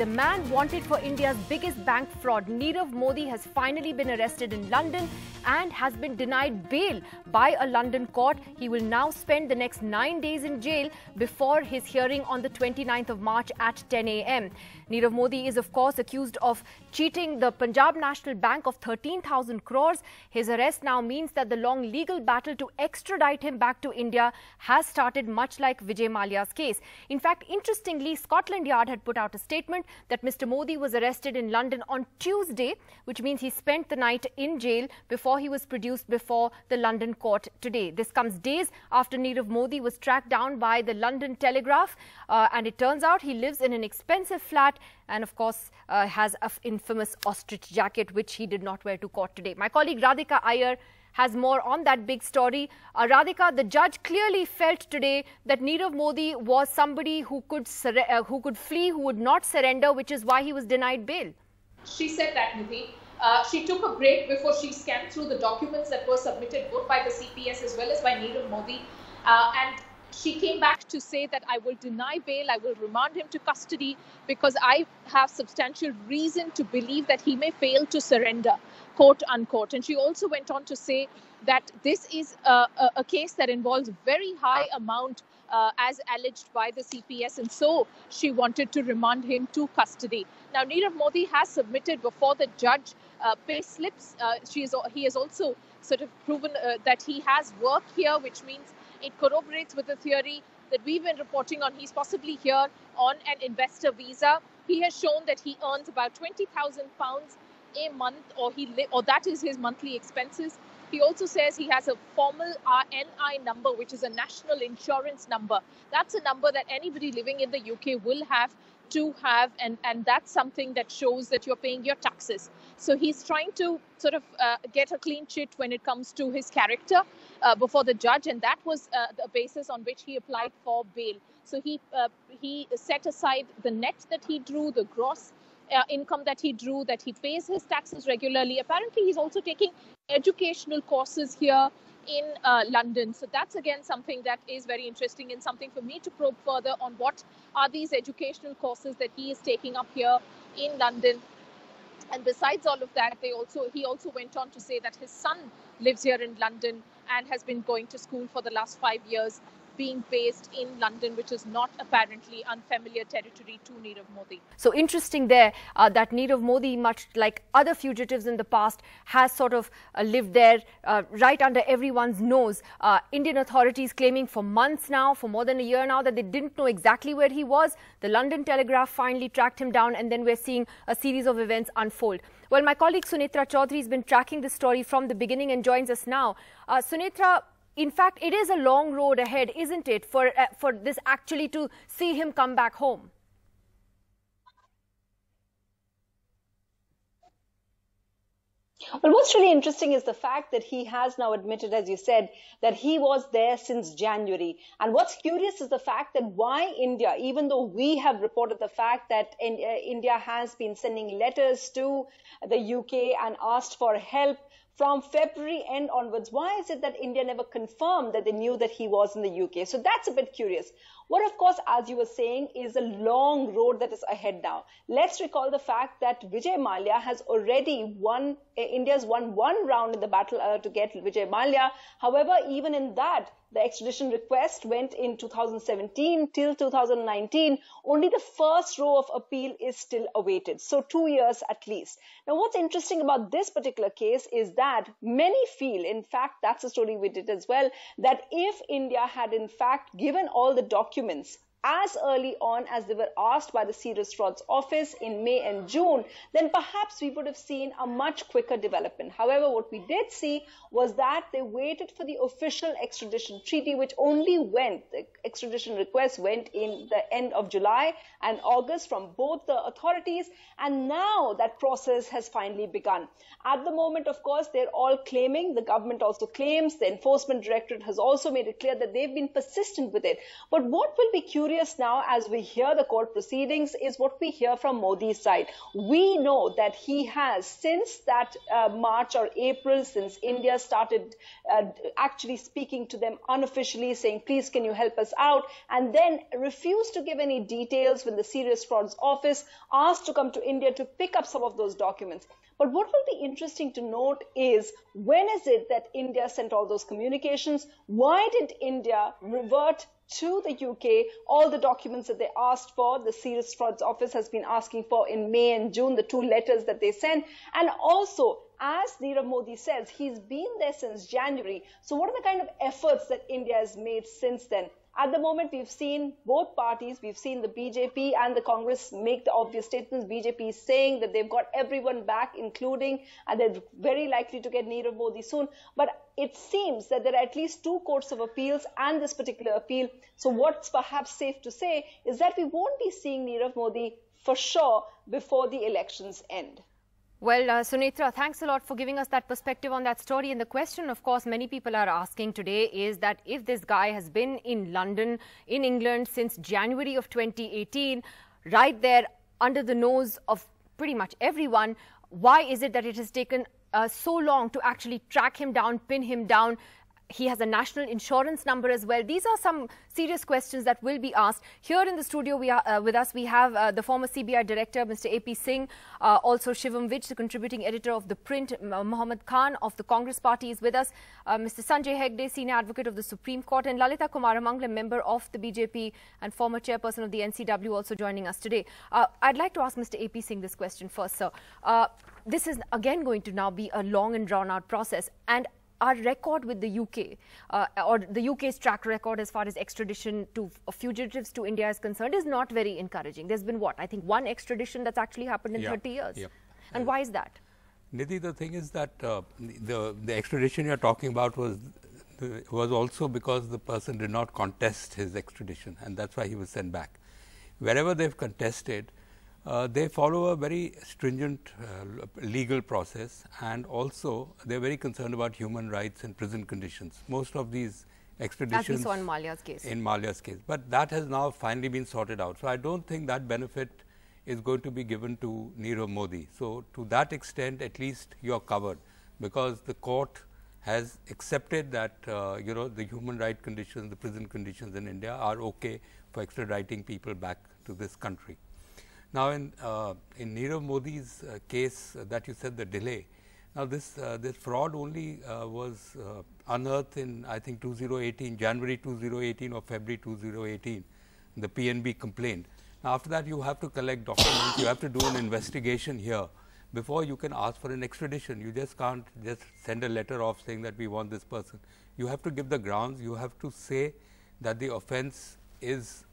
man wanted for India's biggest bank fraud, Nirav Modi, has finally been arrested in London and has been denied bail by a London court. He will now spend the next 9 days in jail before his hearing on the 29th of March at 10 a.m. Nirav Modi is, of course, accused of cheating the Punjab National Bank of 13,000 crores. His arrest now means that the long legal battle to extradite him back to India has started, much like Vijay Mallya's case. In fact, interestingly, Scotland Yard had put out a statement that Mr. Modi was arrested in London on Tuesday, which means he spent the night in jail before he was produced before the London court today. This comes days after Nirav Modi was tracked down by the London Telegraph, and it turns out he lives in an expensive flat and, of course, has an infamous ostrich jacket, which he did not wear to court today. My colleague Radhika Iyer has more on that big story. Radhika, the judge clearly felt today that Nirav Modi was somebody who could flee, who would not surrender, which is why he was denied bail. She said that, Nidhi. She took a break before she scanned through the documents that were submitted both by the CPS as well as by Nirav Modi. And she came back to say that I will deny bail, I will remand him to custody because I have substantial reason to believe that he may fail to surrender, quote unquote. And she also went on to say that this is a case that involves very high amount as alleged by the CPS, and so she wanted to remand him to custody. Now, Nirav Modi has submitted before the judge pay slips. He has also sort of proven that he has work here, which means it corroborates with the theory that we've been reporting on. He's possibly here on an investor visa. He has shown that he earns about £20,000 a month, or that is his monthly expenses. He also says he has a formal NI number, which is a national insurance number. That's a number that anybody living in the UK will have to have, and that's something that shows that you're paying your taxes. So he's trying to sort of get a clean sheet when it comes to his character before the judge, and that was the basis on which he applied for bail. So he set aside the net that he drew, the gross income that he drew, that he pays his taxes regularly. Apparently, he's also taking educational courses here in London. So that's again something that is very interesting and something for me to probe further on. What are these educational courses that he is taking up here in London? And besides all of that, he also went on to say that his son lives here in London and has been going to school for the last 5 years, being based in London, which is not apparently unfamiliar territory to Nirav Modi. So interesting there that Nirav Modi, much like other fugitives in the past, has sort of lived there right under everyone's nose. Indian authorities claiming for months now, for more than a year now, that they didn't know exactly where he was. The London Telegraph finally tracked him down, and then we're seeing a series of events unfold. Well, my colleague Sunetra Chaudhary has been tracking this story from the beginning and joins us now. Sunetra, in fact, it is a long road ahead, isn't it, for this actually to see him come back home? Well, what's really interesting is the fact that he has now admitted, as you said, that he was there since January. And what's curious is the fact that why India, even though we have reported the fact that India has been sending letters to the UK and asked for help from February end onwards, why is it that India never confirmed that they knew that he was in the UK? So that's a bit curious. What, of course, as you were saying, is a long road that is ahead now. Let's recall the fact that Vijay Mallya has already won, India's won one round in the battle to get Vijay Mallya. However, even in that, the extradition request went in 2017 till 2019. Only the first row of appeal is still awaited. So 2 years at least. Now, what's interesting about this particular case is that many feel, in fact, that's a story we did as well, that if India had in fact given all the documents as early on as they were asked by the Serious Frauds Office in May and June, then perhaps we would have seen a much quicker development. However, what we did see was that they waited for the official extradition treaty, which only went, the extradition request went in the end of July and August from both the authorities, and now that process has finally begun. At the moment, of course, they're all claiming, the government also claims, the Enforcement Directorate has also made it clear that they've been persistent with it. But what will be curious curious now as we hear the court proceedings is what we hear from Modi's side. We know that he has, since that March or April, since India started actually speaking to them unofficially, saying, please, can you help us out? And then refused to give any details when the Serious Frauds Office asked to come to India to pick up some of those documents. But what will be interesting to note is, when is it that India sent all those communications? Why did India revert to the UK all the documents that they asked for? The Serious Frauds Office has been asking for in May and June, the 2 letters that they sent. And also, as Nirav Modi says, he's been there since January. So what are the kind of efforts that India has made since then? At the moment, we've seen both parties, we've seen the BJP and the Congress make the obvious statements. BJP is saying that they've got everyone back, including, and they're very likely to get Nirav Modi soon. But it seems that there are at least 2 courts of appeals and this particular appeal. So what's perhaps safe to say is that we won't be seeing Nirav Modi for sure before the elections end. Well, Sunitra, thanks a lot for giving us that perspective on that story. And the question, of course, many people are asking today is that if this guy has been in London, in England, since January of 2018, right there under the nose of pretty much everyone, why is it that it has taken so long to actually track him down, pin him down? He has a national insurance number as well. These are some serious questions that will be asked. Here in the studio with us, we have the former CBI director, Mr. AP Singh, also Shivam Vij, the contributing editor of The Print, Mohammed Khan of the Congress Party is with us, Mr. Sanjay Hegde, senior advocate of the Supreme Court, and Lalita Kumaramanglam, member of the BJP and former chairperson of the NCW, also joining us today. I'd like to ask Mr. AP Singh this question first, sir. This is again going to now be a long and drawn-out process, and our record with the UK, or the UK's track record as far as extradition to fugitives to India is concerned, is not very encouraging. There's been, what, I think 1 extradition that's actually happened in 30 years. Yep. And why is that? Nidhi, the thing is that the extradition you're talking about was also because the person did not contest his extradition, and that's why he was sent back. Wherever they've contested, they follow a very stringent legal process, and also they're very concerned about human rights and prison conditions. Most of these extraditions, as we saw in Malya's case. In Malya's case, but that has now finally been sorted out. So I don't think that benefit is going to be given to Nirav Modi. So to that extent, at least you're covered, because the court has accepted that you know, the human right conditions, the prison conditions in India are okay for extraditing people back to this country. Now, in Nirav Modi's case that you said, the delay, now this fraud only was unearthed in, I think, 2018, January 2018 or February 2018, the PNB complaint. Now, after that, you have to collect documents, you have to do an investigation here before you can ask for an extradition. You just can't just send a letter off saying that we want this person. You have to give the grounds, you have to say that the offence is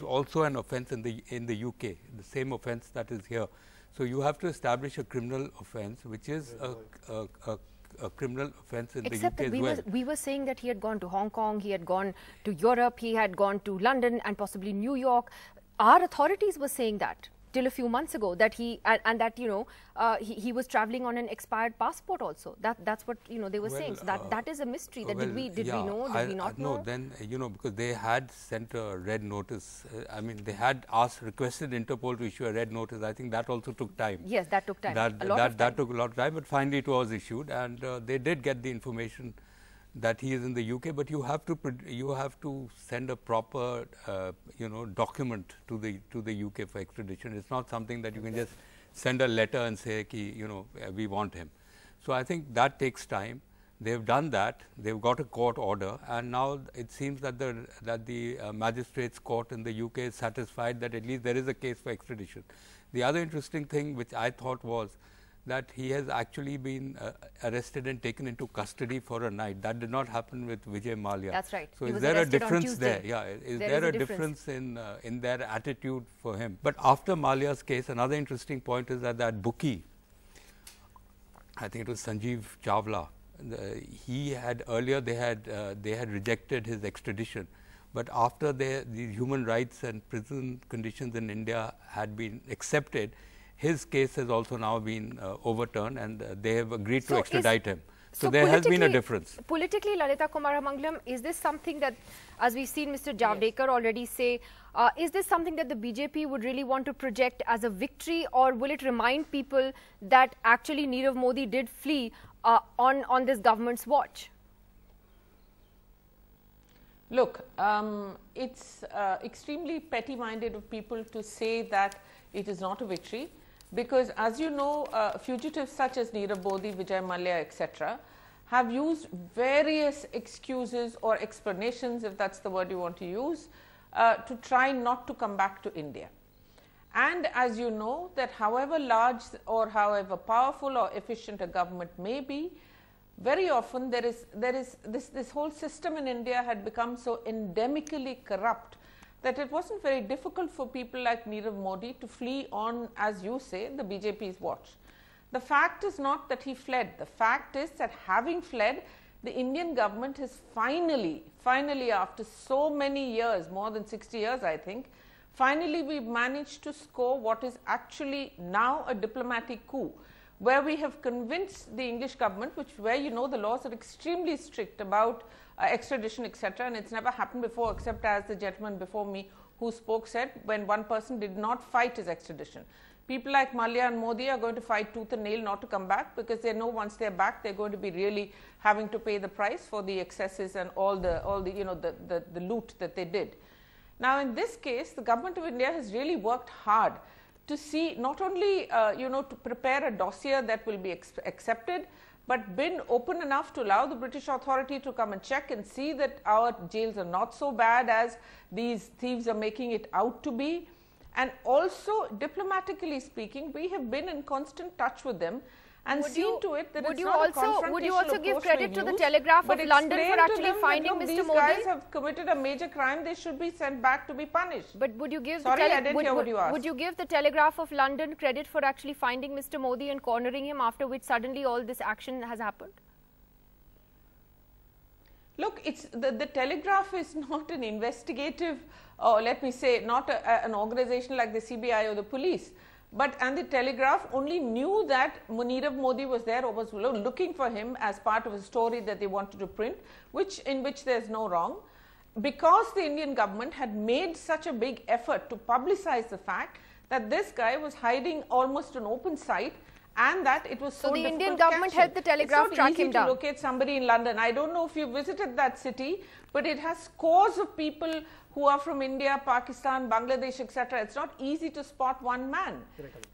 also an offence in the UK, the same offence that is here. So you have to establish a criminal offence, which is a criminal offence in the UK as well. We were saying that he had gone to Hong Kong, he had gone to Europe, he had gone to London and possibly New York. Our authorities were saying that till a few months ago, that he and that, you know, he was traveling on an expired passport also. That's what, you know, they were saying. So that is a mystery. That did we know? Did we not know? No, then, you know, because they had sent a red notice. I mean, they had requested Interpol to issue a red notice. I think that also took time. Yes, that took time. That took a lot of time, but finally it was issued, and they did get the information that he is in the UK, but you have to send a proper you know, document to the UK for extradition. It's not something that you can just send a letter and say, you know, we want him. So I think that takes time. They've done that. They've got a court order, and now it seems that the magistrates court in the UK is satisfied that at least there is a case for extradition. The other interesting thing which I thought was that he has actually been arrested and taken into custody for a night. That did not happen with Vijay Mallya. That's right. So is there a difference there? Yeah, is there a difference in their attitude for him? But after Malya's case, another interesting point is that bookie, I think it was Sanjeev Chawla, he had earlier, they had rejected his extradition. But after the human rights and prison conditions in India had been accepted, his case has also now been overturned, and they have agreed to extradite him. So there has been a difference. Politically, Lalita Kumaramangalam, is this something that, as we've seen Mr. Javadekar already say, is this something that the BJP would really want to project as a victory, or will it remind people that actually Nirav Modi did flee on this government's watch? Look, it's extremely petty-minded of people to say that it is not a victory, because as you know, fugitives such as Nirav Modi, Vijay Mallya, etc. have used various excuses or explanations, if that's the word you want to use, to try not to come back to India. And as you know, that however large or however powerful or efficient a government may be, very often there is this whole system in India had become so endemically corrupt that it wasn't very difficult for people like Nirav Modi to flee on, as you say, the BJP's watch. The fact is not that he fled. The fact is that having fled, the Indian government has finally after so many years, more than 60 years I think, finally we've managed to score what is actually now a diplomatic coup, where we have convinced the English government, where you know the laws are extremely strict about extradition, etc., and it's never happened before, except as the gentleman before me who spoke said, when one person did not fight his extradition. People like Mallya and Modi are going to fight tooth and nail not to come back, because they know once they're back, they're going to be really having to pay the price for the excesses and all the you know the loot that they did. Now, in this case, the government of India has really worked hard to see not only you know, to prepare a dossier that will be accepted, but been open enough to allow the British authority to come and check and see that our jails are not so bad as these thieves are making it out to be. And also, diplomatically speaking, we have been in constant touch with them and seen to it that it's not a confrontational approach. Would you also give credit to the Telegraph of London for actually finding Mr. Modi? These guys have committed a major crime, they should be sent back to be punished. But would you give would you give the Telegraph of London credit for actually finding Mr. Modi and cornering him, after which suddenly all this action has happened? Look, it's the Telegraph is not an investigative, or let me say, not an organization like the CBI or the police. And the Telegraph only knew that Nirav Modi was there, or was looking for him as part of a story that they wanted to print, in which there's no wrong. Because the Indian government had made such a big effort to publicize the fact that this guy was hiding almost an open site, and that it was so the Indian government helped the Telegraph track him down. It's not easy to locate somebody in London. I don't know if you visited that city, but it has scores of people who are from India, Pakistan, Bangladesh, etc. It's not easy to spot one man.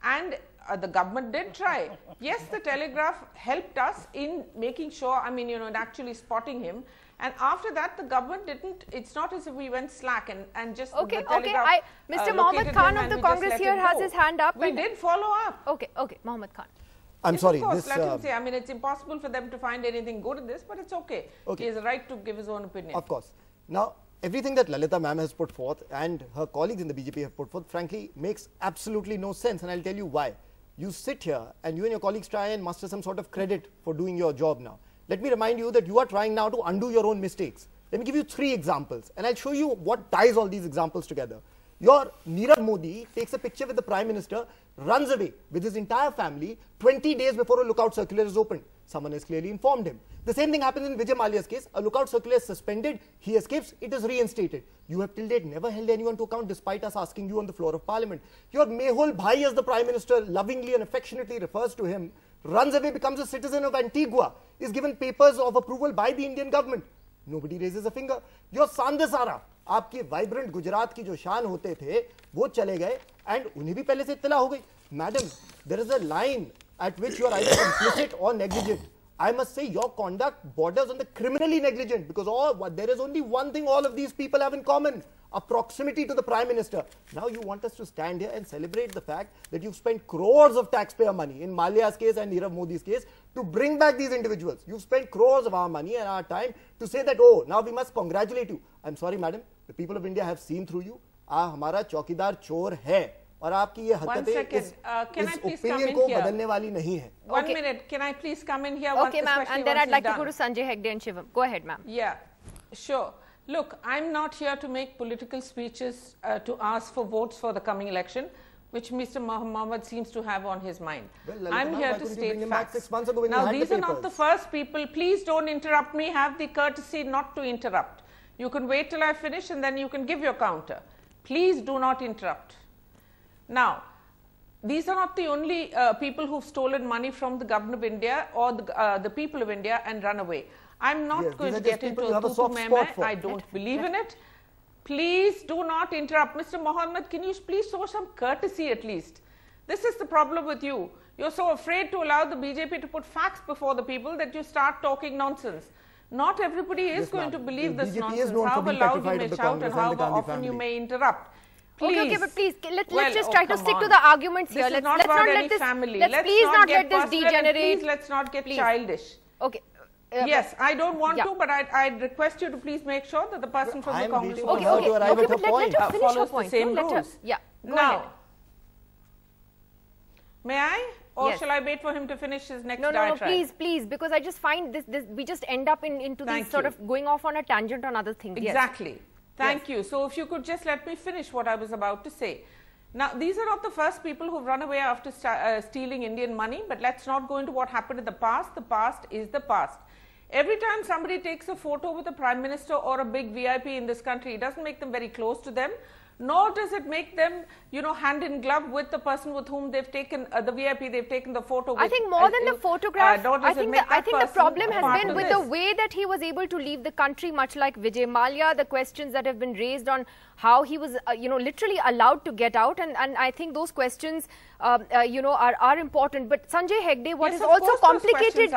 And the government did try. Yes, the Telegraph helped us in making sure, I mean, you know, in actually spotting him. And after that, the government didn't, it's not as if we went slack and just Mr. Mohammed Khan of the Congress here has his hand up. We did follow up. Okay, Mohammed Khan. I'm sorry. Of course, let him say. I mean, it's impossible for them to find anything good in this, but it's okay. He has a right to give his own opinion. Of course. Now, everything that Lalita ma'am has put forth and her colleagues in the BJP have put forth, frankly, makes absolutely no sense. And I'll tell you why. You sit here and you and your colleagues try and muster some sort of credit for doing your job now. Let me remind you that you are trying now to undo your own mistakes. Let me give you 3 examples, and I'll show you what ties all these examples together. Your Nirav Modi takes a picture with the Prime Minister, runs away with his entire family 20 days before a lookout circular is opened. Someone has clearly informed him. The same thing happens in Vijay Mallya's case. A lookout circular is suspended, he escapes, it is reinstated. You have till date never held anyone to account despite us asking you on the floor of Parliament. Your Mehul Bhai, as the Prime Minister lovingly and affectionately refers to him, runs away, becomes a citizen of Antigua, is given papers of approval by the Indian government. Nobody raises a finger. Your Sandesara, आपके vibrant Gujarat की जो शान होते थे वो चले गए and उन्हें भी पहले से इत्तला हो गई. Madam, there is a line at which you are either complicit or negligent. I must say your conduct borders on the criminally negligent, because there is only one thing all of these people have in common: a proximity to the Prime Minister. Now you want us to stand here and celebrate the fact that you've spent crores of taxpayer money, in Mallya's case and Nirav Modi's case, to bring back these individuals. You've spent crores of our money and our time to say that, oh, now we must congratulate you. I'm sorry, madam, the people of India have seen through you. हमारा चौकीदार चोर है और आपकी ये हरकतें इस opinion को बदलने वाली नहीं है. 1 minute, can I please come in here? Okay, ma'am, and then I'd like to go to Sanjay Hegde and Shivam. Go ahead, ma'am. Yeah, sure. Look, I'm not here to make political speeches to ask for votes for the coming election. which Mr. Mohammed seems to have on his mind. Well, I'm here to state facts. 6 months ago when now, you had these the are not the first people. Please don't interrupt me. Have the courtesy not to interrupt. You can wait till I finish and then you can give your counter. Please do not interrupt. Now, these are not the only people who've stolen money from the government of India or the people of India and run away. I'm not going to get into a tutu-meme. I don't believe in it. Please do not interrupt. Mr. Mohammed, can you please show some courtesy at least? This is the problem with you. You're so afraid to allow the BJP to put facts before the people that you start talking nonsense. Not everybody is going to believe this nonsense, however loud you may shout and however often you may interrupt. Please. Okay, but please, let's just try to stick to the arguments here. Let's not let this family. Let's please not let this degenerate. Please, let's not get childish. Okay. Yes, I don't want to, but I request you to please make sure that the person from the Congress but let her finish her point. The same rules. Yeah. Now, may I? Or shall I wait for him to finish his next diatribe? No, please, because I just find this we just end up into this sort of going off on a tangent on other things. Exactly. Thank you. So, if you could just let me finish what I was about to say. Now, these are not the first people who run away after stealing Indian money, but let's not go into what happened in the past. The past is the past. Every time somebody takes a photo with a Prime Minister or a big VIP in this country, it doesn't make them very close to them, nor does it make them, hand in glove with the person with whom they've taken, the VIP they've taken the photo with. I think more than the photograph, I think the problem has been with the way that he was able to leave the country, much like Vijay Mallya, the questions that have been raised on how he was, literally allowed to get out. And I think those questions, are important. But Sanjay Hegde, what is also complicated...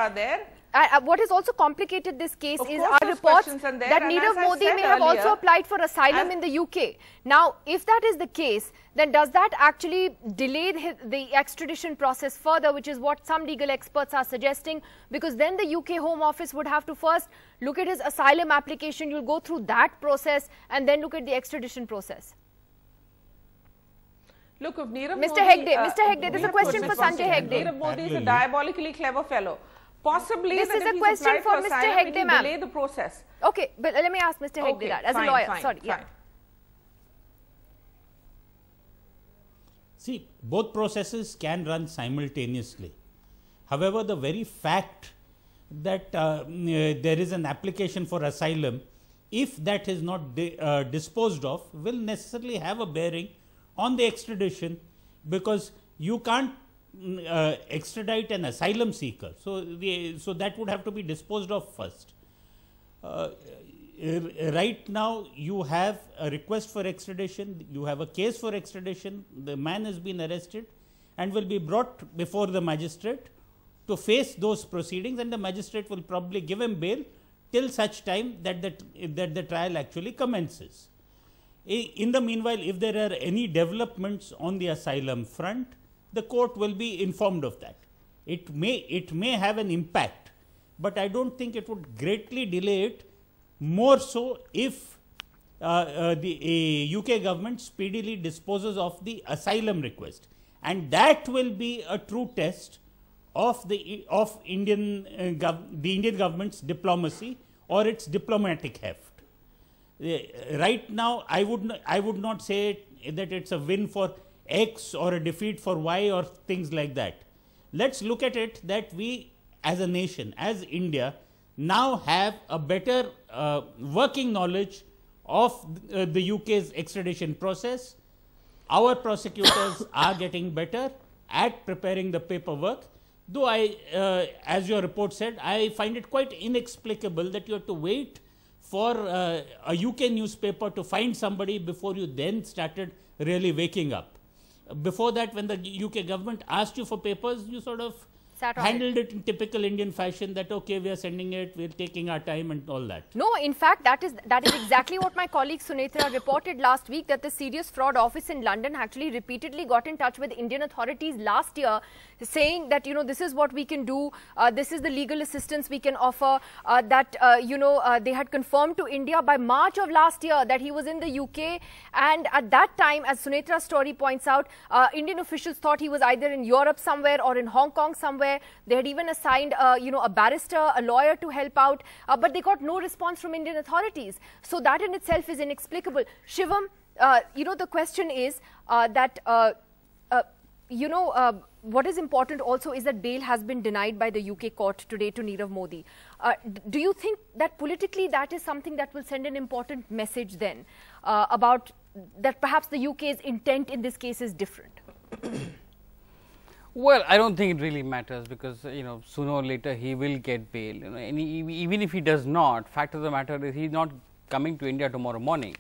what has also complicated this case is our reports that Nirav Modi may have also applied for asylum in the UK. Now, if that is the case, then does that actually delay the extradition process further, which is what some legal experts are suggesting? Because then the UK Home Office would have to first look at his asylum application, you'll go through that process and then look at the extradition process. Look, if Nirav Mr. Hegde, there's a question for Sanjay Hegde. Nirav Modi is a diabolically clever fellow. Possibly this is a question for Mr. Hegde, ma'am. Delay the process. Okay, but let me ask Mr. Hegde that as a lawyer. Sorry. Yeah. See, both processes can run simultaneously. However, the very fact that there is an application for asylum, if that is not disposed of, will necessarily have a bearing on the extradition, because you can't extradite an asylum seeker. So that would have to be disposed of first. Right now, you have a request for extradition, you have a case for extradition, the man has been arrested and will be brought before the magistrate to face those proceedings, and the magistrate will probably give him bail till such time that the trial actually commences. In the meanwhile, if there are any developments on the asylum front, the court will be informed of that. It may have an impact, but I don't think it would greatly delay it, more so if the UK government speedily disposes of the asylum request, and that will be a true test of the Indian government's diplomacy or its diplomatic heft. Right now, I would not say that it's a win for X or a defeat for Y or things like that. Let's look at it that we as a nation, as India, now have a better working knowledge of the UK's extradition process. Our prosecutors are getting better at preparing the paperwork, though as your report said, I find it quite inexplicable that you have to wait for a UK newspaper to find somebody before you then started really waking up. Before that, when the UK government asked you for papers, you sort of handled it in typical Indian fashion, that okay, we are sending it, we're taking our time and all that. No, in fact, that is exactly what my colleague Sunetra reported last week, that the Serious Fraud Office in London actually repeatedly got in touch with Indian authorities last year, saying that, this is what we can do, this is the legal assistance we can offer, that, they had confirmed to India by March of last year that he was in the UK. And at that time, as Sunetra's story points out, Indian officials thought he was either in Europe somewhere or in Hong Kong somewhere. They had even assigned, a barrister, a lawyer to help out, but they got no response from Indian authorities. So that in itself is inexplicable. Shivam, the question is that what is important also is that bail has been denied by the UK court today to Nirav Modi. Do you think that politically that is something that will send an important message then about that perhaps the UK's intent in this case is different? Well, I don't think it really matters because, sooner or later he will get bail. And even if he does not, fact of the matter is he's not coming to India tomorrow morning.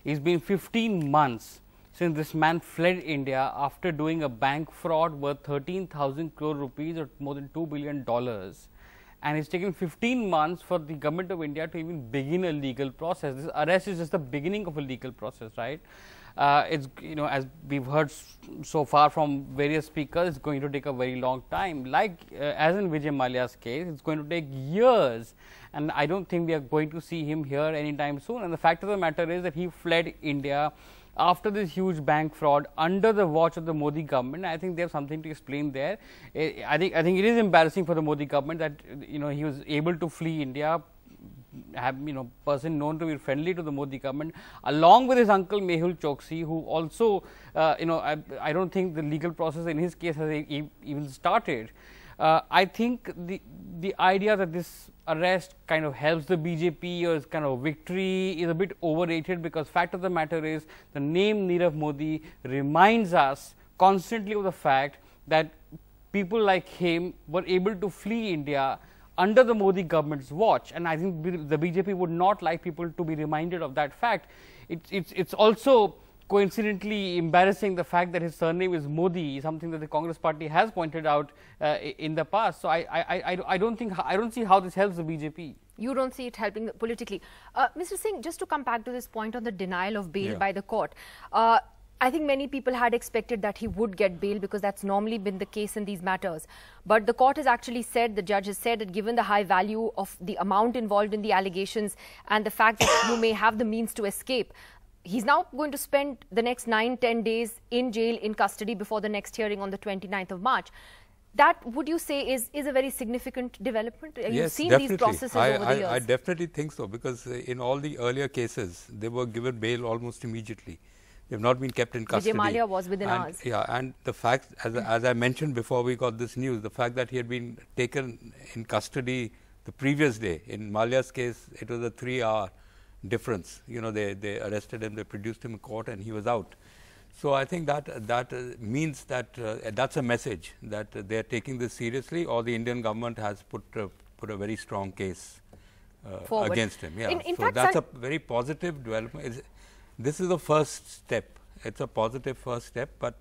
It's been 15 months since this man fled India after doing a bank fraud worth 13,000 crore rupees or more than $2 billion. And it's taken 15 months for the government of India to even begin a legal process. This arrest is just the beginning of a legal process, right? It's, as we've heard so far from various speakers, it's going to take a very long time. Like as in Vijay Mallya's case, it's going to take years. And I don't think we are going to see him here anytime soon. And the fact of the matter is that he fled India after this huge bank fraud under the watch of the Modi government. I think they have something to explain there. I think it is embarrassing for the Modi government that he was able to flee India, have person known to be friendly to the Modi government, along with his uncle Mehul Choksi, who also I don't think the legal process in his case has even started. I think the idea that this arrest kind of helps the BJP or is kind of a victory is a bit overrated, because fact of the matter is the name Nirav Modi reminds us constantly of the fact that people like him were able to flee India under the Modi government's watch, and I think the BJP would not like people to be reminded of that fact. It's also coincidentally embarrassing the fact that his surname is Modi, something that the Congress party has pointed out in the past. So I don't see how this helps the BJP. You don't see it helping politically. Mr. Singh, just to come back to this point on the denial of bail by the court, I think many people had expected that he would get bail because that's normally been the case in these matters. But the court has actually said, the judge has said that given the high value of the amount involved in the allegations and the fact that you may have the means to escape, he's now going to spend the next 9-10 days in jail in custody before the next hearing on the 29th of March. That, would you say, is a very significant development? Yes, You've seen definitely. these processes over the years. I definitely think so, because in all the earlier cases, they were given bail almost immediately. They've not been kept in custody. Vijay Mallya was within hours. Yeah, and the fact, as I mentioned before we got this news, the fact that he had been taken in custody the previous day. In Mallya's case, it was a 3-hour difference. They arrested him, they produced him in court, and he was out. So I think that means that that's a message that they are taking this seriously, or the Indian government has put a very strong case against him. Yeah. In so fact, that's a very positive development. This is the first step. It's a positive first step, but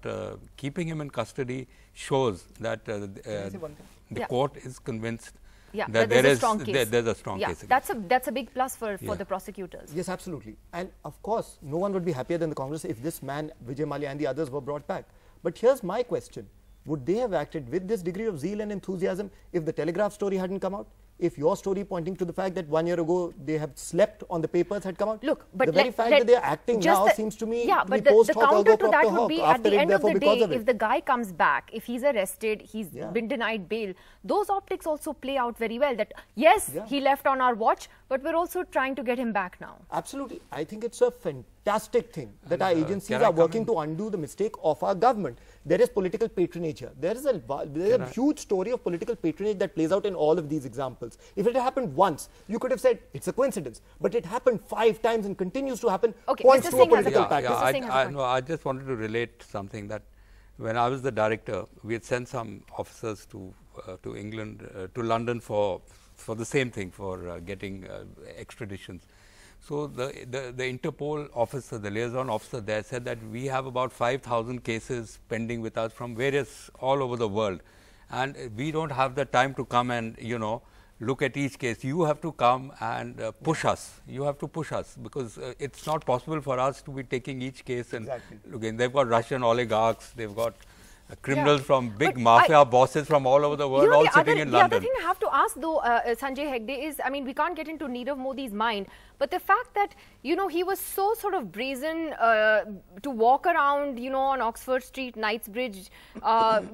keeping him in custody shows that the court is convinced that there's a strong case. That's a big plus for the prosecutors. Yes, absolutely. And of course, no one would be happier than the Congress if this man, Vijay Mallya, and the others were brought back. But here's my question. Would they have acted with this degree of zeal and enthusiasm if the Telegraph story hadn't come out? If your story pointing to the fact that 1 year ago they have slept on the papers had come out? Look, but the very fact that they are acting now seems to me to be post the hoc counter to that would be at the end of the day, if the guy comes back, if he's arrested, he's been denied bail, those optics also play out very well. That yes, he left on our watch, but we're also trying to get him back now. Absolutely. I think it's a fantastic thing that our agencies are working to undo the mistake of our government. There is political patronage here. There is a huge story of political patronage that plays out in all of these examples. If it had happened once, you could have said it's a coincidence. But it happened 5 times and continues to happen. Points to a political package. I just wanted to relate something that when I was the director, we had sent some officers to England, to London for the same thing, for getting extraditions. So the Interpol officer, the liaison officer there said that we have about 5,000 cases pending with us from all over the world, and we don't have the time to come and look at each case. You have to come and push us. You have to push us, because it's not possible for us to be taking each case and looking. They've got Russian oligarchs, they've got criminals from big mafia bosses from all over the world, all sitting in London. The other thing I have to ask though, Sanjay Hegde, is, I mean, we can't get into Nirav Modi's mind, but the fact that, he was so sort of brazen to walk around, on Oxford Street, Knightsbridge,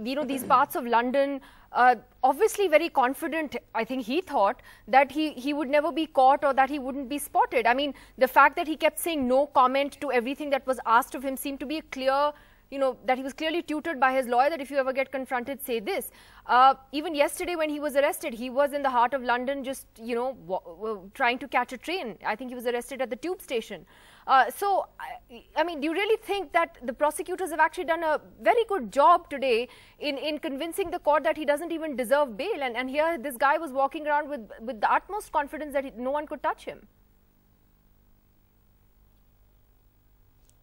these parts of London, obviously very confident. I think he thought that he would never be caught or that he wouldn't be spotted. I mean, the fact that he kept saying no comment to everything that was asked of him seemed to be a clear that he was clearly tutored by his lawyer that if you ever get confronted, say this. Even yesterday when he was arrested, he was in the heart of London just, trying to catch a train. I think he was arrested at the tube station. So, I mean, do you really think that the prosecutors have actually done a very good job today in convincing the court that he doesn't even deserve bail? And here this guy was walking around with the utmost confidence that no one could touch him.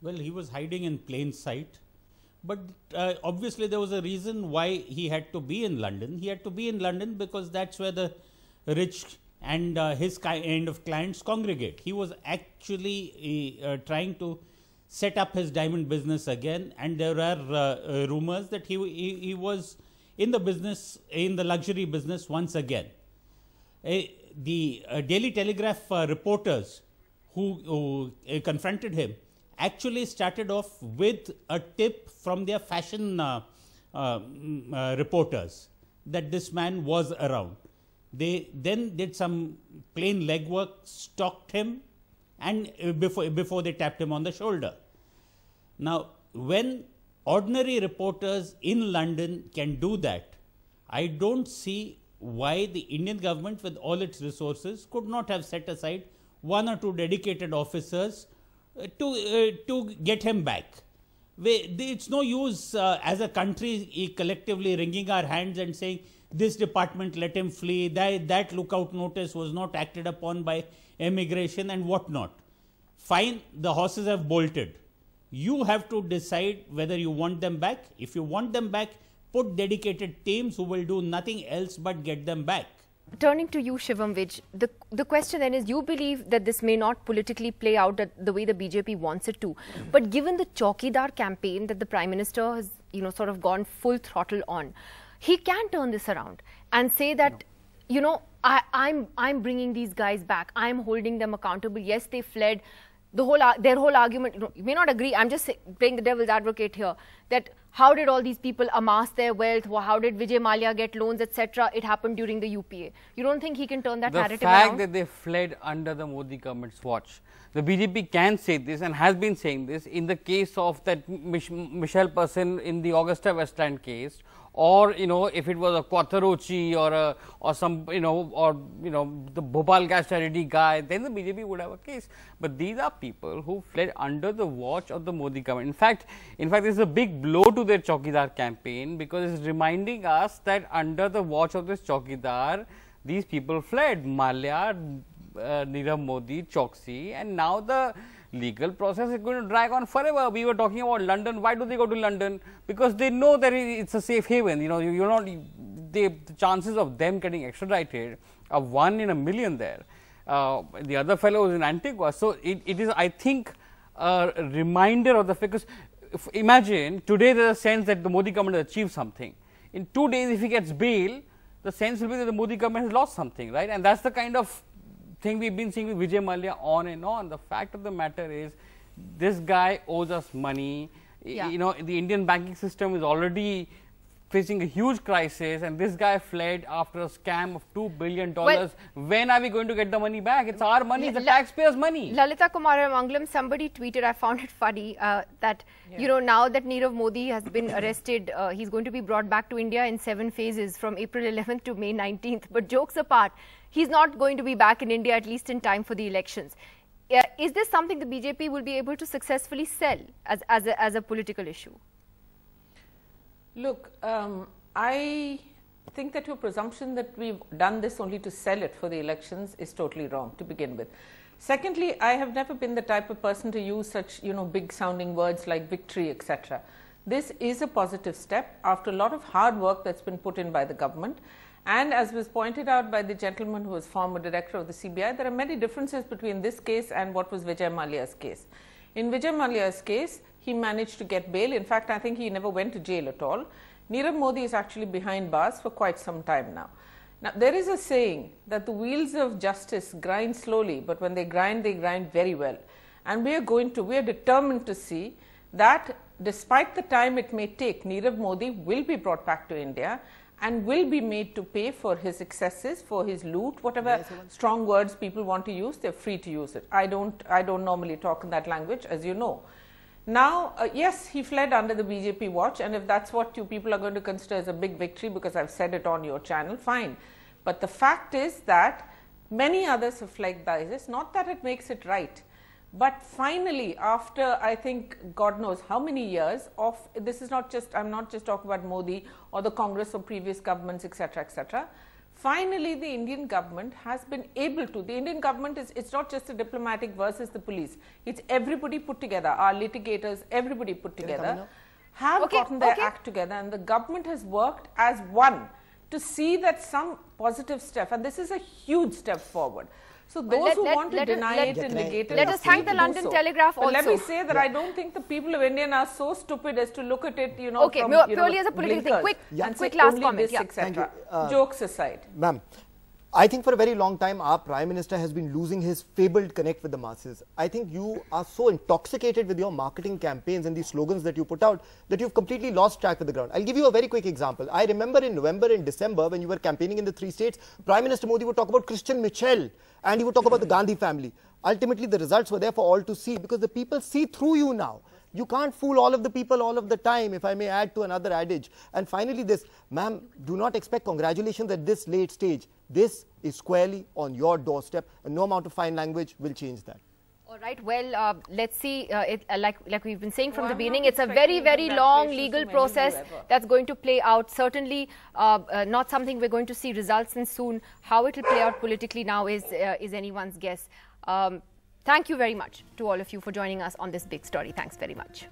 Well, he was hiding in plain sight. But obviously there was a reason why he had to be in London. He had to be in London because that's where the rich and his kind of clients congregate. He was actually trying to set up his diamond business again, and there are rumors that he was in the business, in the luxury business once again. The Daily Telegraph reporters who confronted him actually started off with a tip from their fashion reporters that this man was around. They then did some plain legwork, stalked him, and before they tapped him on the shoulder. Now, when ordinary reporters in London can do that, I don't see why the Indian government, with all its resources, could not have set aside 1 or 2 dedicated officers to get him back. It's no use as a country collectively wringing our hands and saying, this department let him flee, that lookout notice was not acted upon by immigration and whatnot. Fine, the horses have bolted. You have to decide whether you want them back. If you want them back, put dedicated teams who will do nothing else but get them back. Turning to you, Shivam Vij, the question then is, you believe that this may not politically play out the way the BJP wants it to. But given the Chaukidar campaign that the Prime Minister has, sort of gone full throttle on, he can turn this around and say that, I'm bringing these guys back. I'm holding them accountable. Yes, they fled. Their whole argument, you may not agree, I'm just playing the devil's advocate here, that how did all these people amass their wealth, how did Vijay Mallya get loans, etc. It happened during the UPA. You don't think he can turn that narrative around? The fact that they fled under the Modi government's watch. The BJP can say this and has been saying this in the case of that Michelle person in the Augusta Westland case, or if it was a Quattorochi or some the Bhopal gas charity guy, then the BJP would have a case. But these are people who fled under the watch of the Modi government. In fact, this is a big blow to their Chaukidar campaign, because it's reminding us that under the watch of this Chaukidar, these people fled. Mallya, Nirav Modi, Choksi, and now the legal process is going to drag on forever. We were talking about London. Why do they go to London? Because they know that it's a safe haven. The chances of them getting extradited are 1 in a million there. The other fellow is in Antigua. So it is, I think, a reminder of the fact. Because imagine today there is a sense that the Modi government has achieved something. In 2 days, if he gets bail, the sense will be that the Modi government has lost something, right? And that's the kind of thing we've been seeing with Vijay Mallya on and on. The fact of the matter is, this guy owes us money. Yeah. The Indian banking system is already facing a huge crisis, and this guy fled after a scam of $2 billion. Well, when are we going to get the money back? It's our money, it's the taxpayers' money. Lalita Kumaramanglam, somebody tweeted, I found it funny, that, now that Nirav Modi has been arrested, he's going to be brought back to India in 7 phases from April 11th to May 19th. But jokes apart, he's not going to be back in India, at least in time for the elections. Is this something the BJP will be able to successfully sell as a political issue? Look, I think that your presumption that we've done this only to sell it for the elections is totally wrong to begin with. Secondly, I have never been the type of person to use such, big sounding words like victory, etc. This is a positive step after a lot of hard work that's been put in by the government. And as was pointed out by the gentleman who was former director of the CBI, there are many differences between this case and what was Vijay Mallya's case. In Vijay Mallya's case, he managed to get bail. In fact, I think he never went to jail at all. Nirav Modi is actually behind bars for quite some time now. Now, there is a saying that the wheels of justice grind slowly, but when they grind very well. And we are determined to see that despite the time it may take, Nirav Modi will be brought back to India and will be made to pay for his excesses, for his loot, whatever strong words people want to use, they're free to use it. I don't normally talk in that language, as you know. Now, yes, he fled under the BJP watch, and if that's what you people are going to consider as a big victory because I've said it on your channel, fine. But the fact is that many others have fled the ISIS, not that it makes it right. But finally, after I think God knows how many years of, this is not just, I'm not just talking about Modi or the Congress or previous governments, etc., etc. Finally, the Indian government has been able to, the Indian government is, it's not just the diplomatic versus the police, it's everybody put together, our litigators, everybody put together, have gotten their act together, and the government has worked as one to see that some positive step, and this is a huge step forward. So those who want to deny it and negate it, let us thank the London Telegraph also. But let me say that I don't think the people of India are so stupid as to look at it, you know, from, purely as a political thing. Quick last comment. Etc. Jokes aside. Ma'am, I think for a very long time our Prime Minister has been losing his fabled connect with the masses. I think you are so intoxicated with your marketing campaigns and the slogans that you put out that you've completely lost track with the ground. I'll give you a very quick example. I remember in November and December when you were campaigning in the 3 states, Prime Minister Modi would talk about Christian Michel and he would talk about the Gandhi family. Ultimately, the results were there for all to see because the people see through you now. You can't fool all of the people all of the time, if I may add to another adage. And finally this, ma'am, do not expect congratulations at this late stage. This is squarely on your doorstep and no amount of fine language will change that. All right, well, let's see, like we've been saying from the beginning, it's a very, very long legal process that's going to play out. Certainly not something we're going to see results in soon. How it will play out politically now is anyone's guess. Thank you very much to all of you for joining us on this big story. Thanks very much.